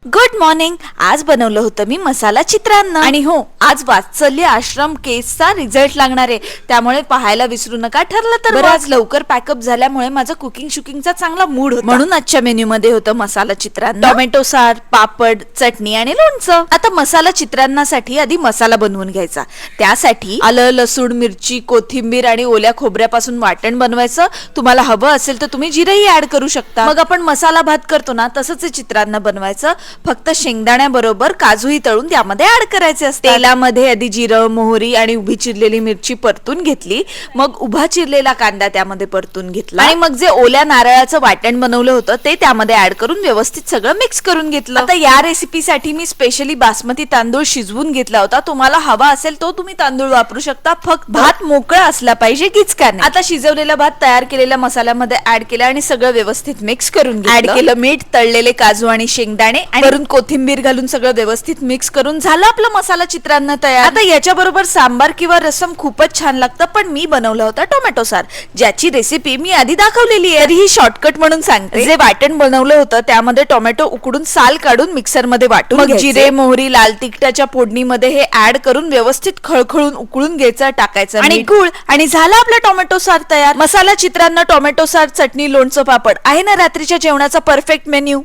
Good morning. आज बनवलं होतं मी मसाला चित्रान्न. आणि हो, आज वात्सल्य आश्रम केसचा रिझल्ट लागणार आहे, त्यामुळे पाहायला विसरू नका. ठरलं तर आज लवकर पॅकअप झाल्यामुळे माझा कुकिंग शुकिंगचा चांगला मूड होता, म्हणून आजच्या मेन्यू मध्ये होतं मसाला चित्रान्न, टोमॅटो सार, पापड, चटणी आणि लोणचं. आता मसाला चित्रान्नासाठी आधी मसाला बनवून घ्यायचा. त्यासाठी आलं, लसूण, मिरची, कोथिंबीर आणि ओल्या खोबऱ्यापासून वाटण बनवायचं. तुम्हाला हवं असेल तर तुम्ही जिरंही ऍड करू शकता. मग आपण मसाला भात करतो ना, तसंच चित्रान्न बनवायचं. फक्त शेंगदाण्याबरोबर काजूही तळून त्यामध्ये ऍड करायचे असते. तेलामध्ये आधी जिरं, मोहरी आणि उभी चिरलेली मिरची परतून घेतली. मग उभा चिरलेला कांदा त्यामध्ये परतून घेतला आणि मग जे ओल्या नारळाचं वाटण बनवलं होतं ते त्यामध्ये ऍड करून व्यवस्थित सगळं मिक्स करून घेतलं. आता या रेसिपीसाठी मी स्पेशली बासमती तांदूळ शिजवून घेतला होता. तुम्हाला हवा असेल तो तुम्ही तांदूळ वापरू शकता. फक्त भात मोकळा असला पाहिजे, गिचका नाही. आता शिजवलेला भात तयार केलेल्या मसाल्यामध्ये ऍड केला आणि सगळं व्यवस्थित मिक्स करून ऍड केलं मीठ, तळलेले काजू आणि शेंगदाणे वरून कोथिंबीर घालून सगळं व्यवस्थित मिक्स करून झालं आपलं मसाला चित्रान्न तयार. आता याच्या बरोबर सांबार किंवा रसम खूपच छान लागतं, पण मी बनवला होता टोमॅटो सार, ज्याची रेसिपी मी आधी दाखवलेली आहे. ही शॉर्टकट म्हणून सांगते. जे वाटण बनवलं होतं त्यामध्ये टोमॅटो उकडून साल काढून मिक्सर मध्ये वाटून मग जिरे, मोहरी, लाल तिखटाच्या फोडणीमध्ये हे ऍड करून व्यवस्थित खळखळून उकळून घ्यायचं, टाकायचं आणि गुळ, आणि झालं आपलं टोमॅटो सार तयार. मसाला चित्रान्न, टोमॅटो सार, चटणी, लोणचं, पापड आहे ना रात्रीच्या जेवणाचा परफेक्ट मेन्यू.